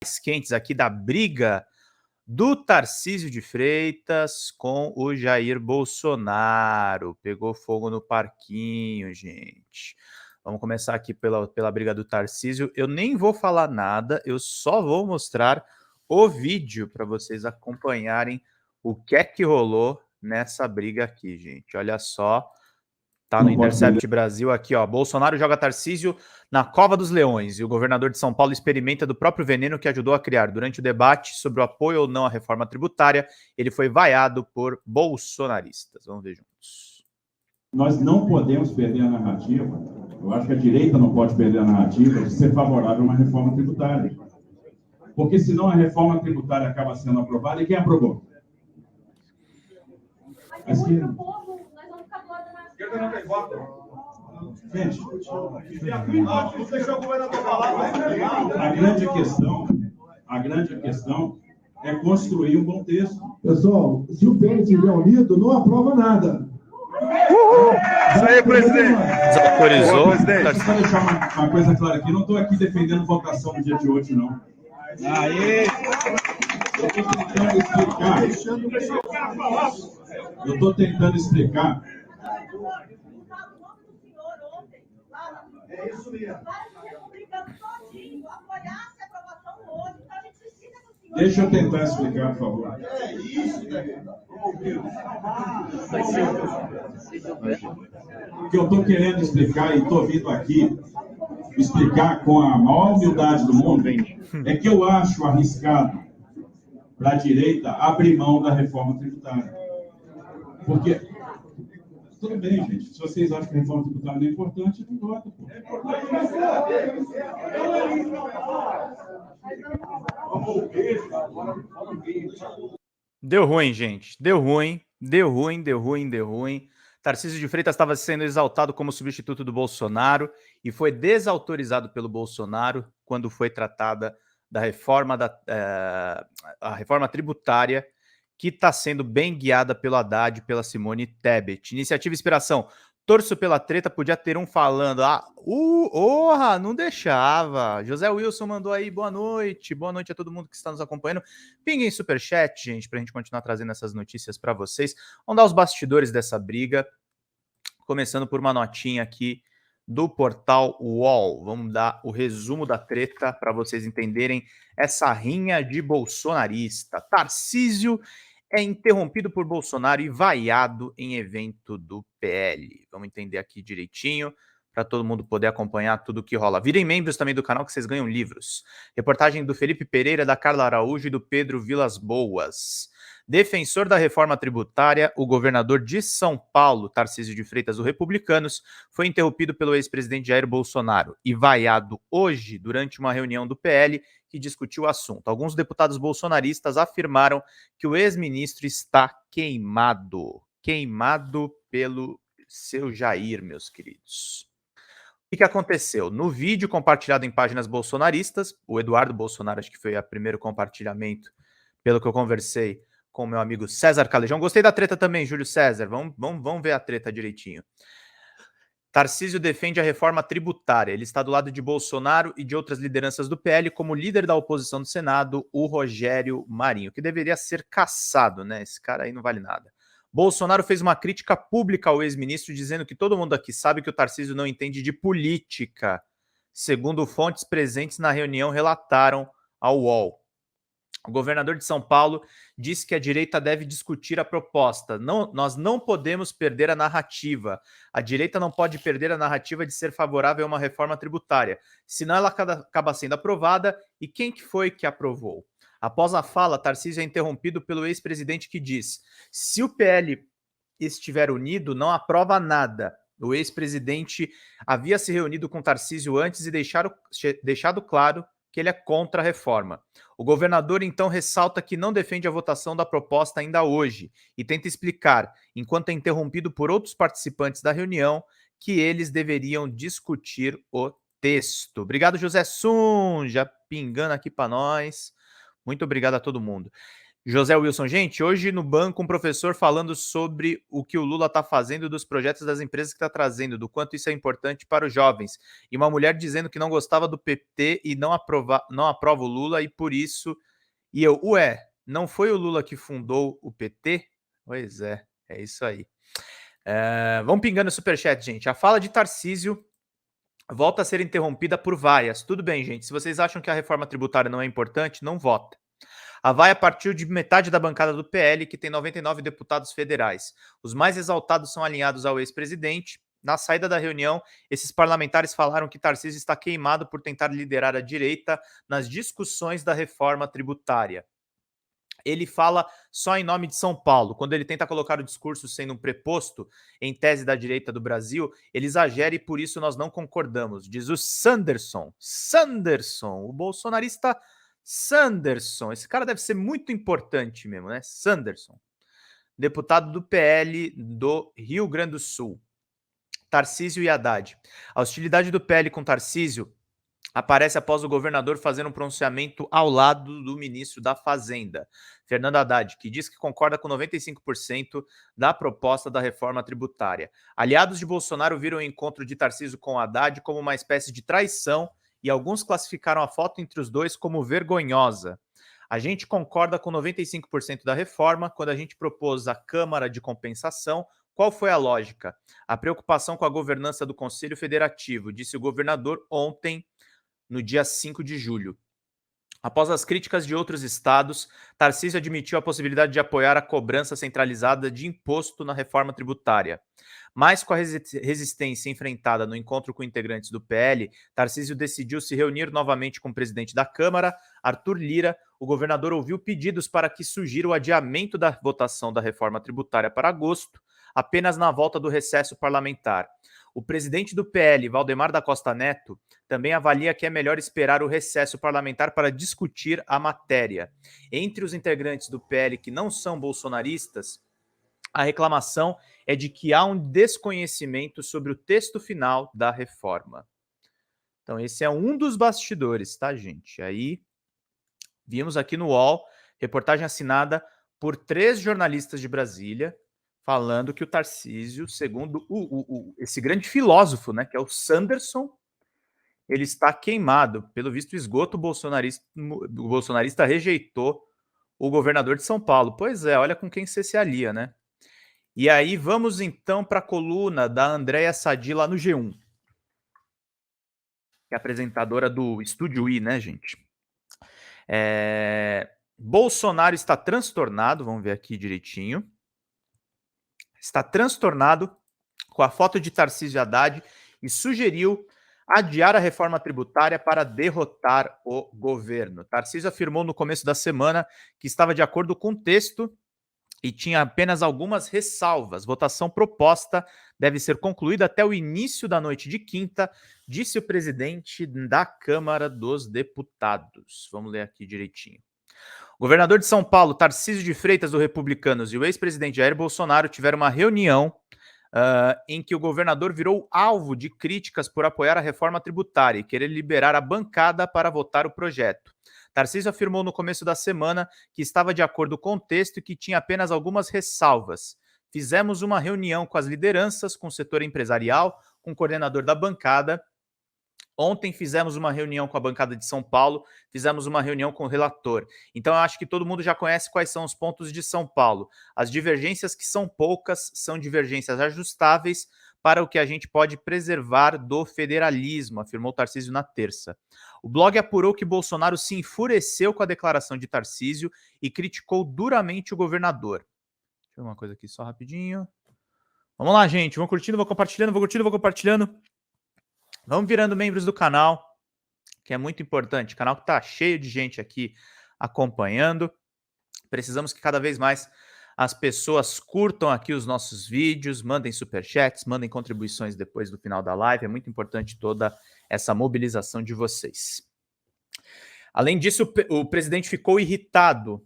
quentes aqui da briga do Tarcísio de Freitas com o Jair Bolsonaro. Pegou fogo no parquinho, gente. Vamos começar aqui pela briga do Tarcísio. Eu nem vou falar nada, eu só vou mostrar o vídeo para vocês acompanharem o que é que rolou nessa briga aqui, gente. Olha só. Tá no Intercept Brasil aqui, ó. Bolsonaro joga Tarcísio na cova dos leões e o governador de São Paulo experimenta do próprio veneno que ajudou a criar. Durante o debate sobre o apoio ou não à reforma tributária, ele foi vaiado por bolsonaristas. Vamos ver juntos. Nós não podemos perder a narrativa, eu acho que a direita não pode perder a narrativa de ser favorável a uma reforma tributária. Porque senão a reforma tributária acaba sendo aprovada e quem aprovou? A esquerda. Gente, a grande questão é construir um bom texto. Pessoal, se o PL estiver unido, não aprova nada. Isso aí, presidente. Desautorizou. Presidente, só deixar uma coisa clara aqui, não estou aqui defendendo votação no dia de hoje, não. Aê! Eu estou tentando explicar. É isso mesmo. Deixa eu tentar explicar, por favor. É isso, o que eu estou querendo explicar e estou vindo aqui explicar com a maior humildade do mundo é que eu acho arriscado para a direita abrir mão da reforma tributária. Porque, tudo bem, gente, se vocês acham que a reforma tributária não é importante, não vota. É importante. Deu ruim, gente. Deu ruim. Tarcísio de Freitas estava sendo exaltado como substituto do Bolsonaro e foi desautorizado pelo Bolsonaro quando foi tratada da reforma, a reforma tributária, que está sendo bem guiada pelo Haddad e pela Simone Tebet. Iniciativa Inspiração. Torço pela treta, podia ter um falando. Não deixava. José Wilson mandou aí, boa noite a todo mundo que está nos acompanhando. Pinguem superchat, gente, para a gente continuar trazendo essas notícias para vocês. Vamos dar os bastidores dessa briga, começando por uma notinha aqui do portal UOL. Vamos dar o resumo da treta para vocês entenderem essa rinha de bolsonarista. Tarcísio é interrompido por Bolsonaro e vaiado em evento do PL. Vamos entender aqui direitinho, para todo mundo poder acompanhar tudo o que rola. Virem membros também do canal que vocês ganham livros. Reportagem do Felipe Pereira, da Carla Araújo e do Pedro Vilas Boas. Defensor da reforma tributária, o governador de São Paulo, Tarcísio de Freitas, do Republicanos, foi interrompido pelo ex-presidente Jair Bolsonaro e vaiado hoje durante uma reunião do PL que discutiu o assunto. Alguns deputados bolsonaristas afirmaram que o ex-ministro está queimado pelo seu Jair, meus queridos. O que aconteceu? No vídeo compartilhado em páginas bolsonaristas, o Eduardo Bolsonaro, acho que foi o primeiro compartilhamento, pelo que eu conversei com o meu amigo César Calejão. Gostei da treta também, Júlio César. Vamos ver a treta direitinho. Tarcísio defende a reforma tributária. Ele está do lado de Bolsonaro e de outras lideranças do PL, como líder da oposição do Senado, o Rogério Marinho, que deveria ser cassado, né? Esse cara aí não vale nada. Bolsonaro fez uma crítica pública ao ex-ministro, dizendo que todo mundo aqui sabe que o Tarcísio não entende de política. Segundo fontes presentes na reunião, relataram ao UOL. O governador de São Paulo disse que a direita deve discutir a proposta. Nós não podemos perder a narrativa. A direita não pode perder a narrativa de ser favorável a uma reforma tributária, senão ela acaba sendo aprovada. E quem que foi que aprovou? Após a fala, Tarcísio é interrompido pelo ex-presidente que diz: se o PL estiver unido, não aprova nada. O ex-presidente havia se reunido com Tarcísio antes e deixado claro que ele é contra a reforma. O governador, então, ressalta que não defende a votação da proposta ainda hoje e tenta explicar, enquanto é interrompido por outros participantes da reunião, que eles deveriam discutir o texto. Obrigado, José Sum, já pingando aqui para nós. Muito obrigado a todo mundo. José Wilson, gente, hoje no banco um professor falando sobre o que o Lula está fazendo dos projetos das empresas que está trazendo, do quanto isso é importante para os jovens. E uma mulher dizendo que não gostava do PT e não aprova o Lula e por isso... E eu, não foi o Lula que fundou o PT? Pois é isso aí. Vamos pingando o superchat, gente. A fala de Tarcísio volta a ser interrompida por vaias. Tudo bem, gente. Se vocês acham que a reforma tributária não é importante, não vota. A vaia partiu de metade da bancada do PL, que tem 99 deputados federais. Os mais exaltados são alinhados ao ex-presidente. Na saída da reunião, esses parlamentares falaram que Tarcísio está queimado por tentar liderar a direita nas discussões da reforma tributária. Ele fala só em nome de São Paulo. Quando ele tenta colocar o discurso sendo um preposto em tese da direita do Brasil, ele exagera e por isso nós não concordamos, diz o Sanderson. Sanderson, o bolsonarista Sanderson. Esse cara deve ser muito importante mesmo, né? Sanderson, deputado do PL do Rio Grande do Sul. Tarcísio e Haddad. A hostilidade do PL com Tarcísio aparece após o governador fazer um pronunciamento ao lado do ministro da Fazenda, Fernando Haddad, que diz que concorda com 95% da proposta da reforma tributária. Aliados de Bolsonaro viram o encontro de Tarcísio com Haddad como uma espécie de traição e alguns classificaram a foto entre os dois como vergonhosa. A gente concorda com 95% da reforma. Quando a gente propôs a Câmara de Compensação, qual foi a lógica? A preocupação com a governança do Conselho Federativo, disse o governador ontem, no dia 5 de julho. Após as críticas de outros estados, Tarcísio admitiu a possibilidade de apoiar a cobrança centralizada de imposto na reforma tributária. Mas com a resistência enfrentada no encontro com integrantes do PL, Tarcísio decidiu se reunir novamente com o presidente da Câmara, Arthur Lira. O governador ouviu pedidos para que sugira o adiamento da votação da reforma tributária para agosto, apenas na volta do recesso parlamentar. O presidente do PL, Valdemar da Costa Neto, também avalia que é melhor esperar o recesso parlamentar para discutir a matéria. Entre os integrantes do PL que não são bolsonaristas, a reclamação é de que há um desconhecimento sobre o texto final da reforma. Então, esse é um dos bastidores, tá, gente? Aí, vimos aqui no UOL, reportagem assinada por 3 jornalistas de Brasília, falando que o Tarcísio, segundo esse grande filósofo, né, que é o Sanderson, ele está queimado. Pelo visto, o esgoto bolsonarista rejeitou o governador de São Paulo. Pois é, olha com quem você se alia, né? E aí, vamos então para a coluna da Andréa Sadi lá no G1, que é apresentadora do Estúdio I, né, gente? Bolsonaro está transtornado, vamos ver aqui direitinho. Está transtornado com a foto de Tarcísio Haddad e sugeriu adiar a reforma tributária para derrotar o governo. Tarcísio afirmou no começo da semana que estava de acordo com o texto e tinha apenas algumas ressalvas. Votação proposta deve ser concluída até o início da noite de quinta, disse o presidente da Câmara dos Deputados. Vamos ler aqui direitinho. O governador de São Paulo, Tarcísio de Freitas, do Republicanos, e o ex-presidente Jair Bolsonaro tiveram uma reunião em que o governador virou alvo de críticas por apoiar a reforma tributária e querer liberar a bancada para votar o projeto. Tarcísio afirmou no começo da semana que estava de acordo com o texto e que tinha apenas algumas ressalvas. Fizemos uma reunião com as lideranças, com o setor empresarial, com o coordenador da bancada. Ontem fizemos uma reunião com a bancada de São Paulo, fizemos uma reunião com o relator. Então eu acho que todo mundo já conhece quais são os pontos de São Paulo. As divergências, que são poucas, são divergências ajustáveis para o que a gente pode preservar do federalismo, afirmou Tarcísio na terça. O blog apurou que Bolsonaro se enfureceu com a declaração de Tarcísio e criticou duramente o governador. Deixa eu ver uma coisa aqui só rapidinho. Vamos lá, gente. Vão curtindo, vou compartilhando, vou curtindo, vou compartilhando. Vamos virando membros do canal, que é muito importante. O canal que está cheio de gente aqui acompanhando. Precisamos que cada vez mais as pessoas curtam aqui os nossos vídeos, mandem superchats, mandem contribuições depois do final da live. É muito importante toda essa mobilização de vocês. Além disso, o presidente ficou irritado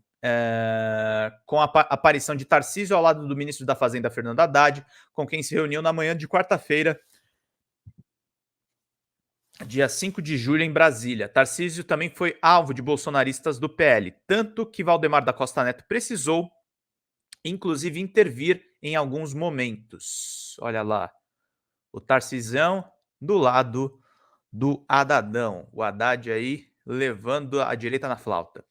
com a aparição de Tarcísio ao lado do ministro da Fazenda, Fernando Haddad, com quem se reuniu na manhã de quarta-feira dia 5 de julho em Brasília. Tarcísio também foi alvo de bolsonaristas do PL, tanto que Valdemar da Costa Neto precisou, inclusive, intervir em alguns momentos. Olha lá, o Tarcisão do lado do Hadadão. O Haddad aí levando a direita na flauta.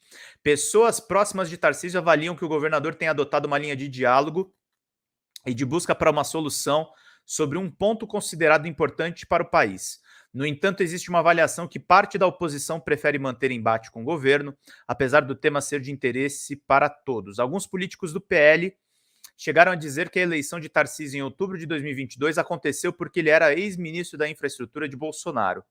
Pessoas próximas de Tarcísio avaliam que o governador tem adotado uma linha de diálogo e de busca para uma solução sobre um ponto considerado importante para o país. No entanto, existe uma avaliação que parte da oposição prefere manter embate com o governo, apesar do tema ser de interesse para todos. Alguns políticos do PL chegaram a dizer que a eleição de Tarcísio em outubro de 2022 aconteceu porque ele era ex-ministro da infraestrutura de Bolsonaro.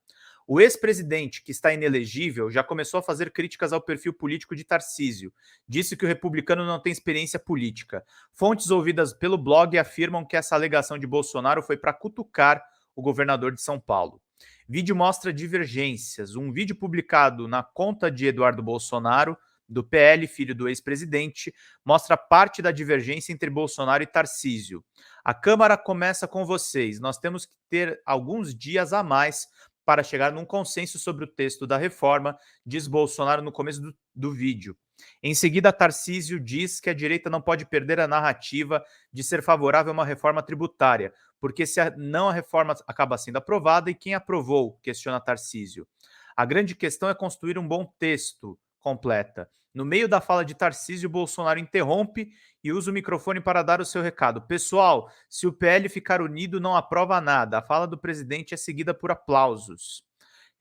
O ex-presidente, que está inelegível, já começou a fazer críticas ao perfil político de Tarcísio. Disse que o republicano não tem experiência política. Fontes ouvidas pelo blog afirmam que essa alegação de Bolsonaro foi para cutucar o governador de São Paulo. Vídeo mostra divergências. Um vídeo publicado na conta de Eduardo Bolsonaro, do PL, filho do ex-presidente, mostra parte da divergência entre Bolsonaro e Tarcísio. A Câmara começa com vocês. Nós temos que ter alguns dias a mais para chegar num consenso sobre o texto da reforma, diz Bolsonaro no começo do vídeo. Em seguida, Tarcísio diz que a direita não pode perder a narrativa de ser favorável a uma reforma tributária, porque se a reforma acaba sendo aprovada, e quem aprovou? Questiona Tarcísio. A grande questão é construir um bom texto, completa. No meio da fala de Tarcísio, Bolsonaro interrompe e usa o microfone para dar o seu recado. Pessoal, se o PL ficar unido, não aprova nada. A fala do presidente é seguida por aplausos.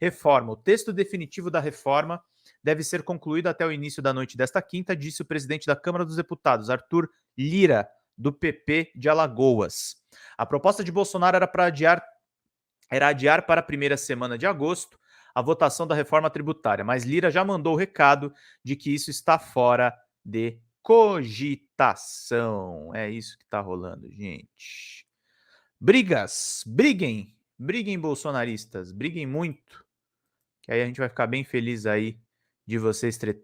Reforma. O texto definitivo da reforma deve ser concluído até o início da noite desta quinta, disse o presidente da Câmara dos Deputados, Arthur Lira, do PP de Alagoas. A proposta de Bolsonaro era adiar para a primeira semana de agosto a votação da reforma tributária, mas Lira já mandou o recado de que isso está fora de cogitação. É isso que está rolando, gente. Briguem bolsonaristas, briguem muito, que aí a gente vai ficar bem feliz aí de vocês